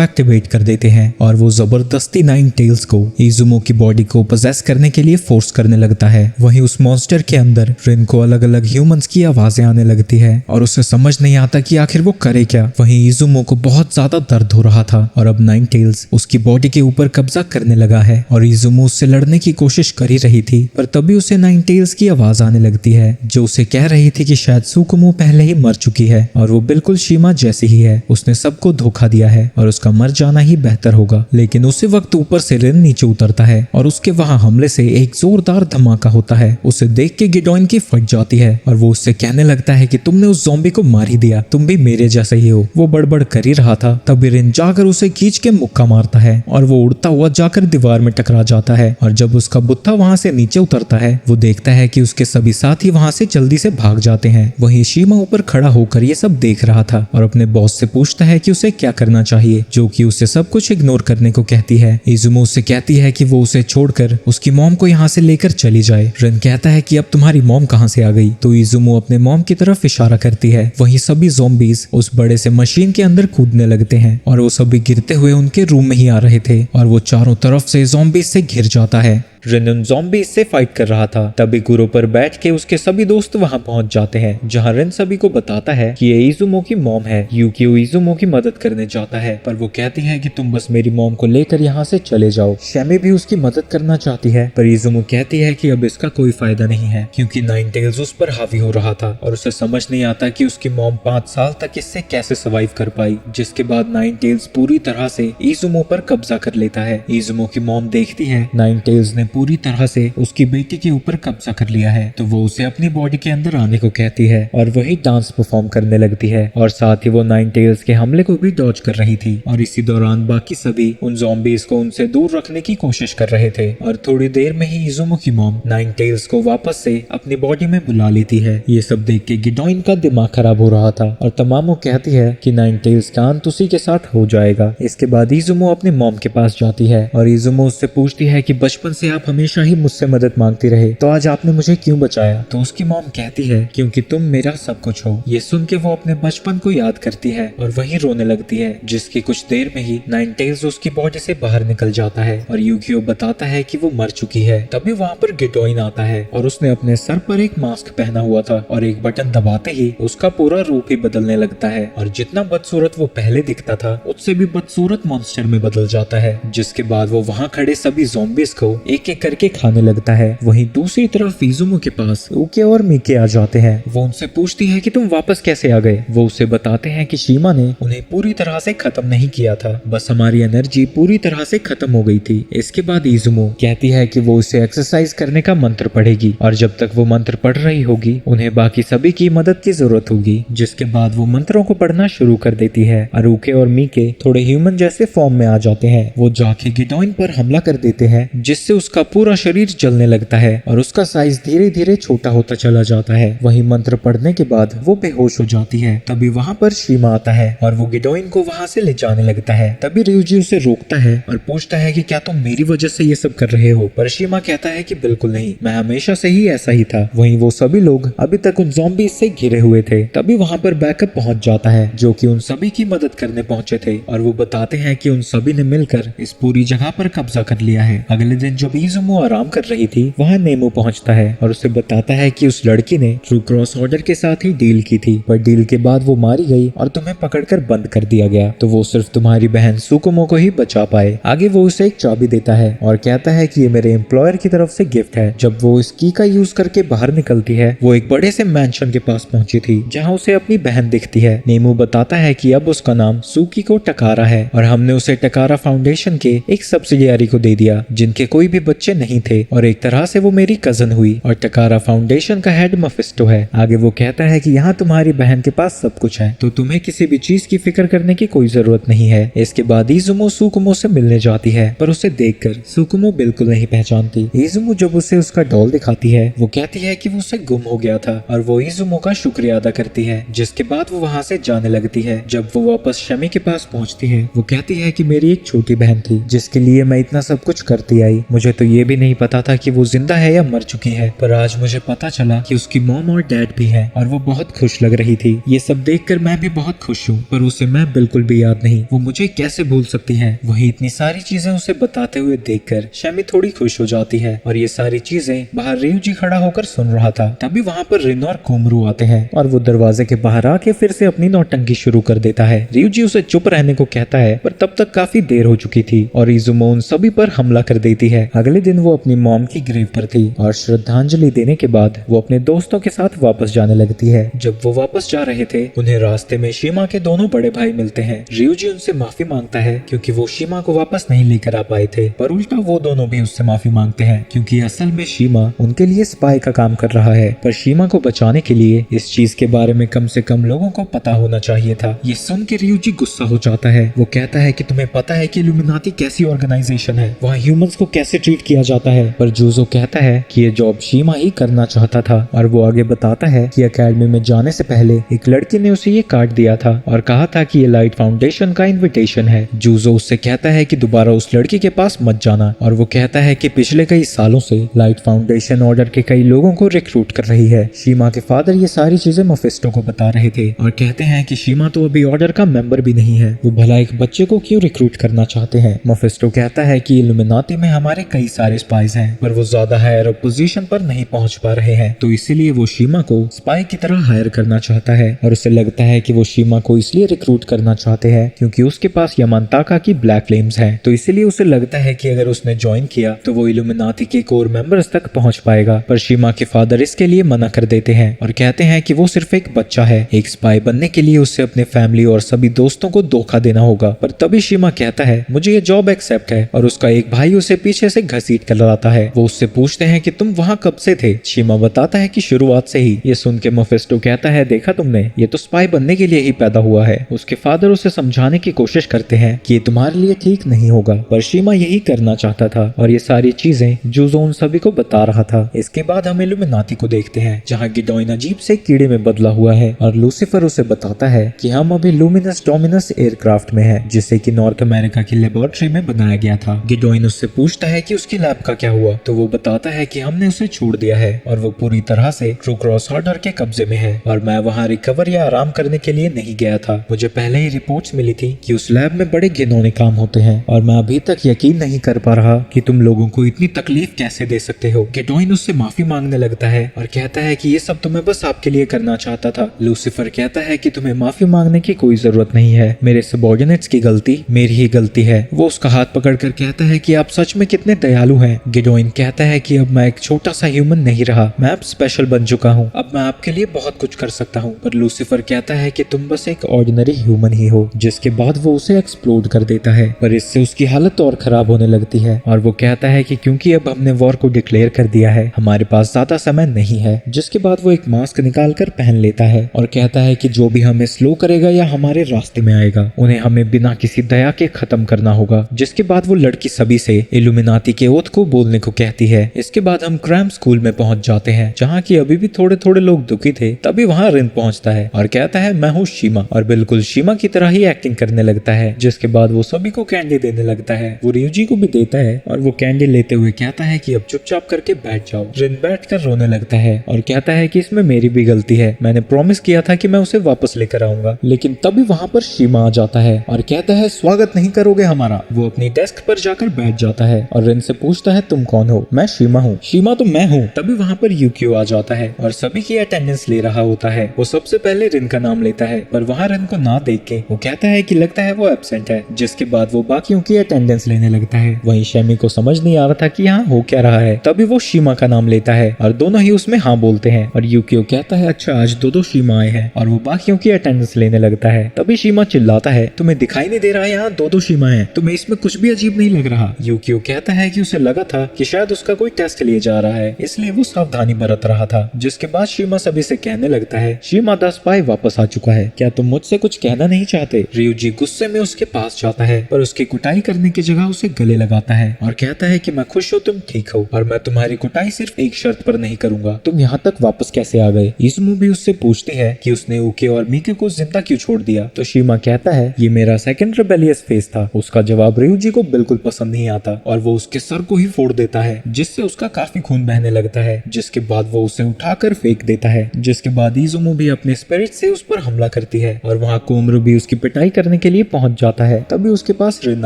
एक्टिवेट कर देते हैं और वो जबरदस्ती नाइन टेल्स को इजुमो की बॉडी को पोजेस करने के लिए फोर्स करने लगता है। वहीं उस मॉन्स्टर के अंदर रिन को अलग अलग ह्यूमंस की आवाजें आने लगती है और उसे समझ नहीं आता कि आखिर वो करे क्या। वहीं इजुमो को बहुत ज्यादा दर्द हो रहा था और अब नाइन टेल्स उसकी बॉडी के ऊपर कब्जा करने लगा है और इजुमो उससे लड़ने की कोशिश कर ही रही थी, पर तभी उसे नाइन टेल्स की आवाज आने लगती है जो उसे कह रही थी कि शायद सुकुमो पहले ही मर चुकी है और वो बिल्कुल शीमा जैसी ही है। उसने सबको धोखा दिया है और उसका मर जाना ही बेहतर होगा। लेकिन उसी वक्त ऊपर से रिन नीचे उतरता है और उसके वहां हमले से एक जोरदार धमाका होता है। उसे देख के गिडोइन की फट जाती है और वो उससे कहने लगता है कि तुमने उस ज़ॉम्बी को मार ही दिया, तुम भी मेरे जैसे ही हो। वो बड़बड़ कर ही रहा था तभी रिन जाकर उसे खींच के मुक्का मारता है और वो उड़ता हुआ जाकर दीवार में टकरा जाता है। और जब उसका बुत्था वहां से नीचे उतरता है वो देखता है कि उसके सभी साथी वहां से जल्दी से भाग जाते हैं। वहीं शीमा ऊपर खड़ा होकर ये सब देख रहा था और अपने बॉस से पूछता है कि उसे क्या करना चाहिए, जो कि उसे सब कुछ इग्नोर करने को कहती है। इजुमो उससे कहती है कि वो उसे छोड़कर उसकी मॉम को यहाँ से लेकर चली जाए। रिन कहता है कि अब तुम्हारी मॉम कहाँ से आ गई, तो इजुमो अपने मॉम की तरफ इशारा करती है। वहीं सभी ज़ॉम्बीज उस बड़े से मशीन के अंदर कूदने लगते हैं और वो सभी गिरते हुए उनके रूम में ही आ रहे थे और वो चारों तरफ से ज़ॉम्बीज से घिर जाता है। रिन उन ज़ॉम्बीज से फाइट कर रहा था तभी गुरो पर बैठ के उसके सभी दोस्त वहां पहुंच जाते हैं, जहां रिन सभी को बताता है कि ये इजुमो की मॉम है। यूकियो इजुमो की मदद करने जाता है पर वो कहती है कि तुम बस मेरी मॉम को लेकर यहाँ से चले जाओ। शैमी भी उसकी मदद करना चाहती है पर इजुमो कहती है कि अब इसका कोई फायदा नहीं है क्योंकि नाइन टेल्स उस पर हावी हो रहा था और उसे समझ नहीं आता कि उसकी मॉम 5 साल तक इससे कैसे सर्वाइव कर पाई। जिसके बाद नाइन टेल्स पूरी तरह से इजुमो पर कब्जा कर लेता है। इजुमो की मॉम देखती है नाइन टेल्स ने पूरी तरह से उसकी बेटी के ऊपर कब्जा कर लिया है तो वो उसे अपनी बॉडी के अंदर आने को कहती है और वही डांस परफॉर्म करने लगती है और साथ ही वो नाइन टेल्स के हमले को भी डॉज कर रही थी। और इसी दौरान बाकी सभी उन ज़ॉम्बीज को उनसे दूर रखने की कोशिश कर रहे थे और थोड़ी देर में ही इजुमो की मॉम नाइन टेल्स को वापस से अपनी बॉडी में बुला लेती है। ये सब देख के गिडोइन का दिमाग खराब हो रहा था और तमामो कहती है कि नाइन टेल्स का अंत उसी के साथ हो जाएगा। इसके बाद इजुमो अपनी मॉम के पास जाती है और इजुमो उससे पूछती है कि बचपन से आप हमेशा ही मुझसे मदद मांगती रहे तो आज आपने मुझे क्यों बचाया। तो उसकी मॉम कहती है क्योंकि तुम मेरा सब कुछ हो। ये सुन के वो अपने बचपन को याद करती है और वहीं रोने लगती है। जिसकी कुछ देर में ही नाइन टेल्स उसकी बॉडी से बाहर निकल जाता है और यूकियो बताता है कि वो मर चुकी है। तभी वहाँ पर गिडोइन आता है और उसने अपने सर पर एक मास्क पहना हुआ था और एक बटन दबाते ही उसका पूरा रूप ही बदलने लगता है और जितना बदसूरत वो पहले दिखता था उससे भी बदसूरत मॉन्स्टर में बदल जाता है। जिसके बाद वो वहाँ खड़े सभी ज़ॉम्बीज को एक एक करके खाने लगता है। वहीं दूसरी तरफ इजुमो के पास उके और मीके आ जाते हैं। वो उनसे पूछती है कि तुम वापस कैसे आ गए। वो उसे बताते हैं कि शीमा ने उन्हें पूरी तरह से खत्म नहीं किया था, बस हमारी एनर्जी पूरी तरह से खत्म हो गई थी। इसके बाद इजुमो कहती है कि वो उसे एक्सरसाइज करने का मंत्र पढ़ेगी और जब तक वो मंत्र पढ़ रही होगी उन्हें बाकी सभी की मदद की जरूरत होगी। जिसके बाद वो मंत्रों को पढ़ना शुरू कर देती है और उके और मीके थोड़े ह्यूमन जैसे फॉर्म में आ जाते हैं। वो जाके गिडोइन पर हमला कर देते हैं जिससे उसका पूरा शरीर जलने लगता है और उसका साइज धीरे धीरे छोटा होता चला जाता है। वही मंत्र पढ़ने के बाद वो बेहोश हो जाती है। तभी वहाँ पर शीमा आता है और वो गिडोइन को वहाँ से ले जाने लगता है। तभी रियुजी उसे रोकता है और पूछता है कि क्या तुम मेरी वजह से ये सब कर रहे हो। पर शीमा कहता है कि बिल्कुल नहीं, मैं हमेशा से ही ऐसा ही था। वहीं वो सभी लोग अभी तक उन ज़ॉम्बीज से घिरे हुए थे। तभी वहाँ पर बैकअप पहुँच जाता है जो कि उन सभी की मदद करने पहुंचे थे और वो बताते हैं कि उन सभी ने मिलकर इस पूरी जगह पर कब्जा कर लिया है। अगले दिन जब इजुमो आराम कर रही थी वहाँ नेमो पहुंचता है और उसे बताता है कि उस लड़की ने ट्रू क्रॉस ऑर्डर के साथ ही डील की थी, पर डील के बाद वो मारी गई और तुम्हें पकड़कर बंद कर दिया गया तो वो सिर्फ तुम्हारी बहन सुकुमो को ही बचा पाए। आगे वो उसे एक चाबी देता है और कहता है कि ये मेरे एम्प्लॉयर की तरफ से गिफ्ट है। जब वो इस की का यूज करके बाहर निकलती है वो एक बड़े से मैंशन के पास पहुंची थी जहाँ उसे अपनी बहन दिखती है। नेमो बताता है कि अब उसका नाम सुकी को टकारा है और हमने उसे टकारा फाउंडेशन के एक सब्सिडियरी को दे दिया जिनके कोई भी बच्चे नहीं थे और एक तरह से वो मेरी कजन हुई और टकारा फाउंडेशन का हेड मफिस्टो है। आगे वो कहता है कि यहाँ तुम्हारी बहन के पास सब कुछ है तो तुम्हें किसी भी चीज की फिक्र करने की कोई जरूरत नहीं है। इसके बाद इजुमो सुकुमो से मिलने जाती है पर उसे देखकर सुकुमो बिल्कुल नहीं पहचानती। इजुमो जब उसे उसका डॉल दिखाती है वो कहती है कि वो उससे गुम हो गया था और वो इजुमो का शुक्रिया अदा करती है। जिसके बाद वो वहाँ से जाने लगती है। जब वो वापस शमी के पास पहुँचती है वो कहती है कि मेरी एक छोटी बहन थी जिसके लिए मैं इतना सब कुछ करती आई, मुझे तो ये भी नहीं पता था कि वो जिंदा है या मर चुकी है, पर आज मुझे पता चला कि उसकी मॉम और डैड भी है और वो बहुत खुश लग रही थी। ये सब देखकर मैं भी बहुत खुश हूँ, पर उसे मैं बिल्कुल भी याद नहीं। वो मुझे कैसे भूल सकती है? वही इतनी सारी चीजें उसे बताते हुए देखकर शैमी थोड़ी खुश हो जाती है और ये सारी चीजें बाहर रियूजी खड़ा होकर सुन रहा था। तभी वहाँ पर रिन और कोमरू आते हैं और वो दरवाजे के बाहर आके फिर से अपनी नौटंकी शुरू कर देता है। रियूजी उसे चुप रहने को कहता है, पर तब तक काफी देर हो चुकी थी और इजुमो उन सभी पर हमला कर देती है। अगले दिन वो अपनी मॉम की ग्रेव पर थी और श्रद्धांजलि देने के बाद वो अपने दोस्तों के साथ वापस जाने लगती है। जब वो वापस जा रहे थे, उन्हें रास्ते में शीमा के दोनों बड़े भाई मिलते हैं। रियूजी उनसे माफी मांगता है क्योंकि वो शीमा को वापस नहीं लेकर आ पाए थे, पर उल्टा वो दोनों भी उससे माफी मांगते हैं क्योंकि असल में शीमा उनके लिए स्पाई का काम कर रहा है। पर शीमा को बचाने के लिए इस चीज के बारे में कम से कम लोगों को पता होना चाहिए था। ये सुन के रियूजी गुस्सा हो जाता है। वो कहता है कि तुम्हें पता है कि इल्यूमिनाटी कैसी ऑर्गेनाइजेशन है, वहाँ ह्यूमंस को कैसे ट्रीट किया जाता है। पर जूजो कहता है कि ये जॉब शीमा ही करना चाहता था और वो आगे बताता है कि एकेडमी में जाने से पहले एक लड़की ने उसे ये कार्ड दिया था और कहा था कि ये लाइट फाउंडेशन का इनविटेशन है। जूजो उससे कहता है कि दोबारा उस लड़की के पास मत जाना और वो कहता है कि पिछले कई सालों से लाइट फाउंडेशन ऑर्डर के कई लोगों को रिक्रूट कर रही है। शीमा के फादर ये सारी चीजें मफिस्टो को बता रहे थे और कहते हैं कि शीमा तो अभी ऑर्डर का मेंबर भी नहीं है, वो भला एक बच्चे को क्यों रिक्रूट करना चाहते हैं। मफिस्टो कहता है कि इल्यूमिनाटी में हमारे कई सारे स्पाइज हैं, पर वो ज्यादा हायर पोजीशन पर नहीं पहुंच पा रहे हैं, तो इसीलिए वो शीमा को स्पाई की तरह हायर करना चाहता है। और उसे लगता है कि वो शीमा को इसलिए रिक्रूट करना चाहते हैं क्योंकि उसके पास यामांताका की ब्लैक फ्लेम्स हैं, तो इसीलिए उसे लगता है कि अगर उसने ज्वाइन किया तो वो इल्यूमिनाटी के कोर मेंबर्स तक पहुंच पाएगा। पर शीमा के फादर इसके लिए मना कर देते हैं और कहते हैं कि वो सिर्फ एक बच्चा है, एक स्पाई बनने के लिए उसे अपने फैमिली और सभी दोस्तों को धोखा देना होगा। पर तभी शीमा कहता है मुझे ये जॉब एक्सेप्ट है और उसका एक भाई उसे पीछे से घसीट कर लाता है। वो उससे पूछते हैं कि तुम वहाँ कब से थे? शीमा बताता है कि शुरुआत से ही। ये सुन के मफिस्टो कहता है देखा तुमने, ये तो स्पाई बनने के लिए ही पैदा हुआ है। उसके फादर उसे समझाने की कोशिश करते हैं कि ये तुम्हारे लिए ठीक नहीं होगा, पर शीमा यही करना चाहता था और ये सारी चीजें जूजो उन सभी को बता रहा था। इसके बाद हम इल्यूमिनाटी को देखते हैं जहाँ गिडोइन अजीब से कीड़े में बदला हुआ है और लूसीफर उसे बताता है कि हम अभी लूमिनस डोमिनस एयरक्राफ्ट में है, जिसे कि नॉर्थ अमेरिका की लेबोरेटरी में बनाया गया था। गिडोइन उससे पूछता है कि उसकी लैब का क्या हुआ, तो वो बताता है कि हमने उसे छोड़ दिया है और वो पूरी तरह से ट्रू क्रॉस ऑर्डर के कब्जे में है और मैं वहाँ रिकवर या आराम करने के लिए नहीं गया था। मुझे पहले ही रिपोर्ट्स मिली थी कि उस लैब में बड़े घिनौने काम होते हैं और मैं अभी तक यकीन नहीं कर पा रहा कि तुम लोगों को इतनी तकलीफ कैसे दे सकते हो। गिडोइन उससे माफी मांगने लगता है और कहता है कि ये सब तो मैं बस आपके लिए करना चाहता था। लूसीफर कहता है कि तुम्हें माफी मांगने की कोई जरूरत नहीं है, मेरे सबऑर्डिनेट्स की गलती मेरी ही गलती है। वो उसका हाथ पकड़कर कहता है कि आप सच में कितने दयालु हैं। गिडोइन कहता है कि अब मैं एक छोटा सा ह्यूमन नहीं रहा, मैं अब स्पेशल बन चुका हूँ, अब मैं आपके लिए बहुत कुछ कर सकता हूँ। पर लूसीफर कहता है कि तुम बस एक ऑर्डिनरी ह्यूमन ही हो, जिसके बाद वो उसे एक्सप्लोड कर देता है। पर इससे उसकी हालत और खराब होने लगती है और वो कहता है कि क्योंकि अब हमने वॉर को डिक्लेयर कर दिया है, हमारे पास ज्यादा समय नहीं है। जिसके बाद वो एक मास्क निकाल कर पहन लेता है और कहता है कि जो भी हमें स्लो करेगा या हमारे रास्ते में आएगा, उन्हें हमें बिना किसी दया के खत्म करना होगा। जिसके बाद वो लड़की सभी से इल्यूमिनाटी के ओथ को बोलने को कहती है। इसके बाद हम क्रैम स्कूल में पहुंच जाते हैं जहाँ की अभी भी थोड़े थोड़े लोग दुखी थे। तभी वहाँ रिन पहुंचता है और कहता है मैं हूँ शीमा, और बिल्कुल शीमा की तरह ही एक्टिंग करने लगता है। जिसके बाद वो सभी को कैंडी देने लगता है, वो रियूजी को भी देता है और वो कैंडी लेते हुए कहता है कि अब चुपचाप करके बैठ जाओ। रिन बैठकर रोने लगता है और कहता है कि इसमें मेरी भी गलती है, मैंने प्रॉमिस किया था कि मैं उसे वापस लेकर आऊंगा। लेकिन तभी वहाँ पर शीमा आ जाता है और कहता है स्वागत नहीं करोगे हमारा। वो अपनी डेस्क पर जाकर बैठ जाता है और रिन से पूछता है तुम कौन हो? मैं शीमा हूँ। शीमा तो मैं हूँ। तभी वहाँ पर यूकियो आ जाता है और सभी की अटेंडेंस ले रहा होता है। वो सबसे पहले रिन का नाम लेता है, पर वहाँ रिन को ना देख के वो कहता है कि लगता है वो एब्सेंट है। जिसके बाद वो बाकियों की अटेंडेंस लेने लगता है। वहीं शैमी को समझ नहीं आ रहा था कि यहाँ हो क्या रहा है। तभी वो शीमा का नाम लेता है और दोनों ही उसमें हाँ बोलते हैं और यूकियो कहता है अच्छा आज दो शीमा आए हैं, और वो बाकियों की अटेंडेंस लेने लगता है। तभी शीमा चिल्लाता है तुम्हें दिखाई नहीं दे रहा है यहाँ दो शीमा है, तुम्हें इसमें कुछ भी अजीब नहीं लग रहा? यूकियो कहता है कि उसे लगा था कि शायद उसका कोई टेस्ट लिए जा रहा है, इसलिए वो सावधानी बरत रहा था। जिसके बाद शीमा सभी से कहने लगता है शीमा द स्पाई वापस आ चुका है, क्या तुम मुझसे कुछ कहना नहीं चाहते? रियूजी गुस्से में उसके पास जाता है पर उसकी कुटाई करने की जगह उसे गले लगाता है और कहता है कि मैं खुश हूँ तुम ठीक हो, और मैं तुम्हारी कुटाई सिर्फ एक शर्त पर नहीं करूंगा, तुम यहाँ तक वापस कैसे आ गए? इज़ुमो भी उससे पूछती है कि उसने उके और मिके को जिंदा क्यों छोड़ दिया, तो शीमा कहता है ये मेरा सेकंड रिबेलियस फेज था। उसका जवाब रियूजी को बिल्कुल पसंद नहीं आता और वो उसके सर को ही फोड़ देता है, जिससे उसका काफी खून बहने लगता है। जिसके बाद वो उसे उठाकर फेंक देता है। जिसके बाद इजुमो भी अपने स्पिरिट से उस पर हमला करती है और वहाँ कोमरू भी उसकी पिटाई करने के लिए पहुंच जाता है। तभी उसके पास रिन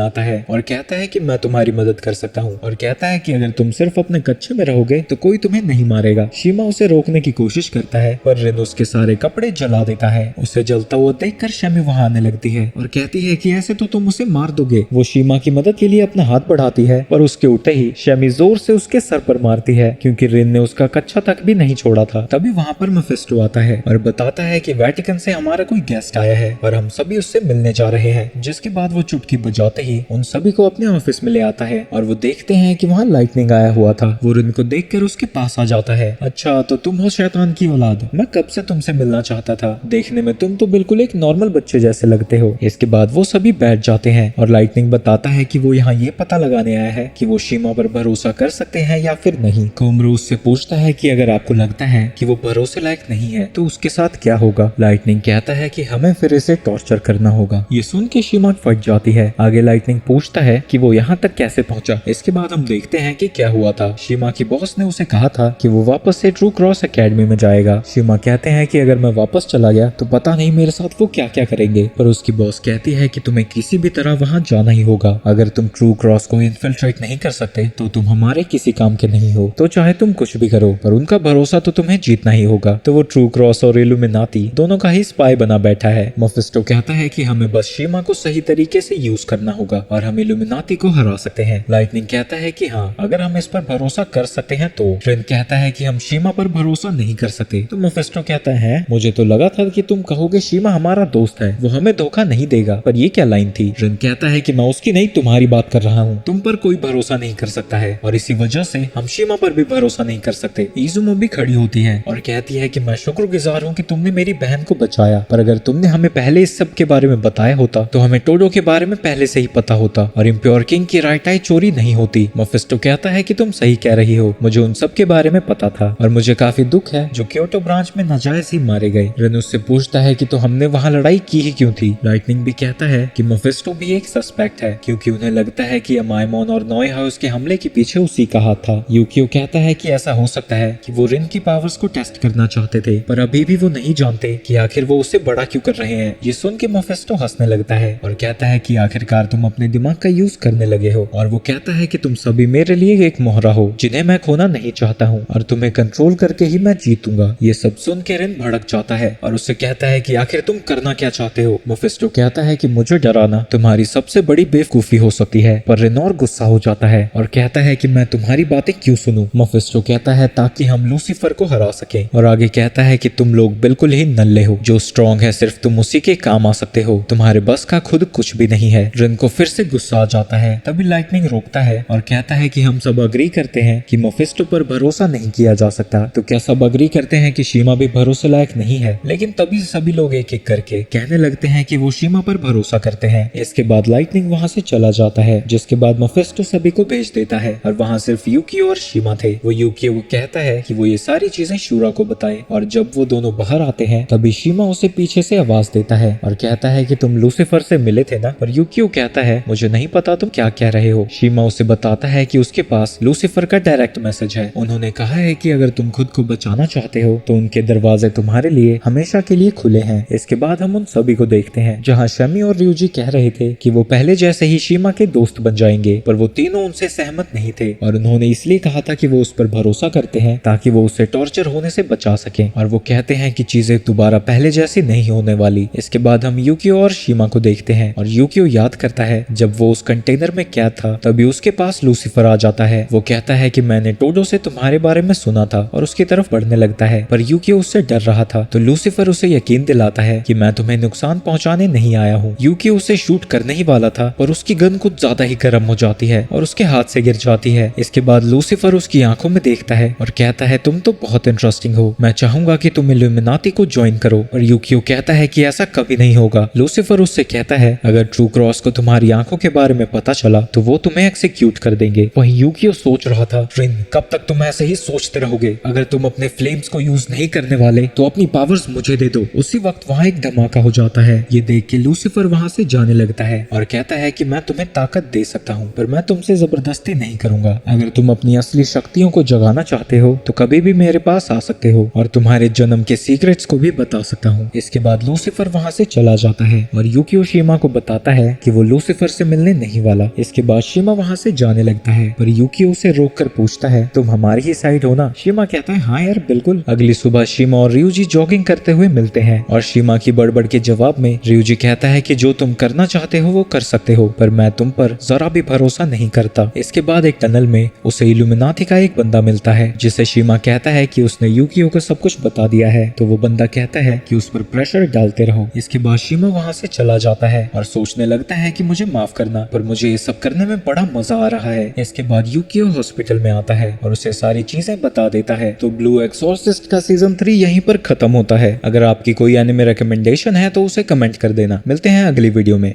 आता है और कहता है कि मैं तुम्हारी मदद कर सकता हूँ, और कहता है कि अगर तुम सिर्फ अपने कच्चे में रहोगे तो कोई तुम्हें नहीं मारेगा। शीमा उसे रोकने की कोशिश करता है, पर रिन उसके सारे कपड़े जला देता है। उसे जलता हुआ देखकर शमी वहाँ आने लगती है और कहती है कि ऐसे तो तुम उसे मार दोगे। वो शीमा की मदद के लिए अपना हाथ बढ़ाती है, पर उसके उठते ही शमी जोर से उसके सर पर मारती है, क्योंकि रिन ने उसका कच्चा तक भी नहीं छोड़ा था। तभी वहाँ पर मेफिस्टो आता है और बताता है कि वेटिकन से हमारा कोई गेस्ट आया है और हम सभी उससे मिलने जा रहे हैं। जिसके बाद वो चुटकी बजाते ही उन सभी को अपने ऑफिस में ले आता है और वो देखते हैं कि वहाँ लाइटनिंग आया हुआ था। वो रिन को देखकर उसके पास आ जाता है। अच्छा, तो तुम हो शैतान की औलाद, मैं कब से तुमसे मिलना चाहता था। देखने में तुम तो बिल्कुल एक नॉर्मल बच्चे जैसे लगते हो। इसके बाद वो सभी बैठ जाते हैं और लाइटनिंग बताता है कि वो यहाँ ये पता लगाने आया है कि वो शीमा पर भरोसा कर सकते हैं या फिर नहीं। कोमरू उससे पूछता है कि अगर आपको लगता है कि वो भरोसे लायक नहीं है तो उसके साथ क्या होगा। लाइटनिंग कहता है कि हमें फिर इसे टॉर्चर करना होगा। ये सुन के शीमा फट जाती है। आगे लाइटनिंग पूछता है कि वो यहाँ तक कैसे पहुंचा। इसके बाद हम देखते हैं कि क्या हुआ था। शीमा की बॉस ने उसे कहा था कि वो वापस से ट्रू क्रॉस एकेडमी में जाएगा। शीमा कहते हैं कि अगर मैं वापस चला गया तो पता नहीं मेरे साथ वो क्या क्या करेंगे, पर उसकी बॉस कहती है कि तुम्हें किसी भी तरह वहाँ जाना ही होगा। अगर तुम ट्रू क्रॉस को इन्फिल्ट्रेट नहीं कर सकते तो तुम हमारे किसी काम के नहीं हो, तो चाहे तुम कुछ भी करो, पर उनका भरोसा तो तुम्हें जीतना ही होगा। तो वो ट्रू क्रॉस और इल्यूमिनाटी दोनों का ही स्पाई बना बैठा है। मेफिस्टो कहता है कि हमें बस शीमा को सही तरीके से यूज करना होगा और हम इल्यूमिनाटी को हरा सकते हैं। लाइटनिंग कहता है कि हाँ, अगर हम इस पर भरोसा कर सकते हैं तो। रिन कहता है कि हम शीमा पर भरोसा नहीं कर सकते। तो मेफिस्टो कहता है मुझे तो लगा था कि तुम कहोगे शीमा हमारा दोस्त है, वो हमें धोखा नहीं देगा, पर ये क्या लाइन थी। रिन कहता है कि मैं उसकी नहीं तुम्हारी बात कर रहा हूँ। तुम पर कोई भरोसा नहीं कर सकता है और इसी वजह से हम शीमा पर भी भरोसा नहीं कर सकते। इजुमो भी खड़ी होती है और कहती है कि मैं शुक्रगुजार हूँ कि तुमने मेरी बहन को बचाया, पर अगर तुमने हमें पहले इस सब के बारे में बताया होता तो हमें टोडो के बारे में पहले से ही पता होता और इम्प्योर किंग की राइट आई चोरी नहीं होती। मेफिस्टो कहता है कि तुम सही कह रही हो, मुझे उन सब के बारे में पता था और मुझे काफी दुख है जो क्योटो ब्रांच में नाजायज ही मारे गए। रिन उससे पूछता है कि तो हमने वहाँ लड़ाई की ही क्यों थी। लाइटनिंग भी कहता है कि मेफिस्टो भी एक सस्पेक्ट है, क्योंकि उन्हें लगता है कि अमाइमोन और नॉय हाउस के हमले के पीछे उसी का हाथ था। यूकियो कहता है कि ऐसा हो सकता है कि वो रिन की पावर्स को टेस्ट करना चाहते थे, पर अभी भी वो नहीं जानते कि आखिर वो उससे बड़ा क्यों कर रहे हैं। ये सुन के मेफिस्टो हंसने लगता है और कहता है कि आखिरकार तुम अपने दिमाग का यूज करने लगे हो, और वो कहता है कि तुम सभी मेरे लिए एक मोहरा हो जिन्हें मैं खोना नहीं चाहता हूँ और तुम्हें कंट्रोल करके ही मैं जीतूंगा। ये सब सुन के रिन भड़क जाता है और उससे कहता है कि आखिर तुम करना क्या चाहते हो। मेफिस्टो कहता है कि मुझे डराना तुम्हारी सबसे बड़ी बेवकूफी हो सकती है, पर रिन और गुस्सा हो जाता है और कहता है कि मैं तुम्हारी बातें क्यों सुनूं। मेफिस्टो कहता है ताकि हम लूसीफर को हरा सके, और आगे कहता है कि तुम लोग बिल्कुल ही नल्ले हो, जो स्ट्रॉन्ग है सिर्फ तुम उसी के काम आ सकते हो, तुम्हारे बस का खुद कुछ भी नहीं है। रिन को फिर से गुस्सा आ जाता है। तभी लाइटनिंग रोकता है और कहता है कि हम सब अग्री करते हैं कि मेफिस्टो पर भरोसा नहीं किया जा सकता। तो क्या सब अग्री करते हैं कि शीमा भी भरोसे लायक नहीं है? लेकिन तभी सभी लोग एक एक करके कहने लगते हैं कि वो शीमा पर भरोसा करते हैं। इसके बाद लाइटनिंग वहाँ से चला जाता है, जिसके बाद मेफिस्टो सभी को भेज देता है और वहाँ सिर्फ यूकियो और शीमा थे। वो यूकियो को कहता है कि वो ये सारी चीजें शूरा को बताए, और जब वो दोनों बाहर आते हैं तभी शीमा उसे पीछे से आवाज देता है और कहता है कि तुम लूसीफर से मिले थे ना। पर यूकियो कहता है मुझे नहीं पता तुम क्या कह रहे हो। शीमा उसे बताता है कि उसके पास लूसीफर का डायरेक्ट मैसेज है। उन्होंने कहा है कि अगर तुम खुद को बचाना चाहते हो तो उनके दरवाजे तुम्हारे लिए हमेशा के लिए खुले हैं। इसके बाद हम उन सभी को देखते हैं जहाँ शमी और ryuji कह रहे थे कि वो पहले जैसे ही शीमा के दोस्त बन जाएंगे, पर वो तीनों उनसे सहमत नहीं थे और उन्होंने इसलिए कहा था कि वो उस पर भरोसा करते हैं ताकि वो उसे टॉर्चर होने से बचा सके, और वो कहते हैं कि चीजें दोबारा पहले जैसी नहीं होने वाली। इसके बाद हम यूकियो और शीमा को देखते हैं और यूकियो याद करता है जब वो उस कंटेनर में कैद था तभी उसके पास लूसीफर आ जाता है। वो कहता है कि मैंने टोडो से तुम्हारे बारे में सुना था और उसकी तरफ बढ़ने लगता है, पर यूकियो उससे डर रहा था। तो लूसीफर उसे यकीन दिलाता है कि मैं तुम्हें नुकसान पहुंचाने नहीं आया हूँ। यूकियो उसे शूट करने ही वाला था पर उसकी गन कुछ ज्यादा ही गर्म हो जाती है और उसके हाथ से गिर जाती है। इसके बाद लूसीफर उसकी आंखों में देखता है और कहता है तुम तो बहुत इंटरेस्टिंग हो, मैं चाहूंगा कि तुम इल्यूमिनाटी को ज्वाइन करो। और यूकियो कहता है कि ऐसा कभी नहीं होगा। लूसीफर उससे कहता है अगर ट्रू क्रॉस को तुम्हारी आंखों के बारे में पता चला तो वो तुम्हें एक्सिक्यूट कर देंगे। वहीं यूकियो सोच रहा था रिन कब तक तुम ऐसे ही सोचते रहोगे, अगर तुम अपने फ्लेम्स को यूज नहीं करने वाले तो अपनी पावर्स मुझे दे दो। उसी वक्त वहाँ एक धमाका हो जाता है। ये देख के लूसीफर वहाँ से जाने लगता है और कहता है कि मैं तुम्हें ताकत दे सकता हूँ पर मैं तुमसे जबरदस्ती नहीं करूंगा। अगर तुम अपनी असली शक्तियों को जगाना चाहते हो तो कभी भी मेरे पास आ सकते हो और तुम्हारे जन्म के सीक्रेट्स को भी बता सकता हूँ। इसके बाद लूसीफर वहाँ से चला जाता है और यूकियो शीमा को बताता है कि वो लूसीफर से मिलने नहीं वाला। इसके बाद शीमा वहाँ से जाने लगता है पर यूकियो उसे रोक कर पूछता है, तुम हमारी ही साइड हो ना? शीमा कहता है, हाँ यार बिल्कुल। अगली सुबह शीमा और रियूजी जॉगिंग करते हुए मिलते हैं और शीमा की बड़बड़ के जवाब में रियूजी कहता है कि जो तुम करना चाहते हो वो कर सकते हो, पर मैं तुम पर जरा भी भरोसा नहीं करता। इसके बाद एक टनल में उसे इल्यूमिनाटी का एक बंदा मिलता है जिसे शीमा कहता है कि उसने यूकियो को सब कुछ बता दिया है। तो वो बंदा कहता है कि उस पर प्रेशर डालते रहो। इसके बाद शीमा वहाँ से चला जाता है और सोचने लगता है कि मुझे माफ करना, पर मुझे ये सब करने में बड़ा मजा आ रहा है। इसके बाद यूकियो हॉस्पिटल में आता है और उसे सारी चीजें बता देता है। तो ब्लू एक्सॉर्सिस्ट का सीजन 3 यहीं पर खत्म होता है। अगर आपकी कोई एनिमे रिकमेंडेशन है तो उसे कमेंट कर देना। मिलते हैं अगली वीडियो में।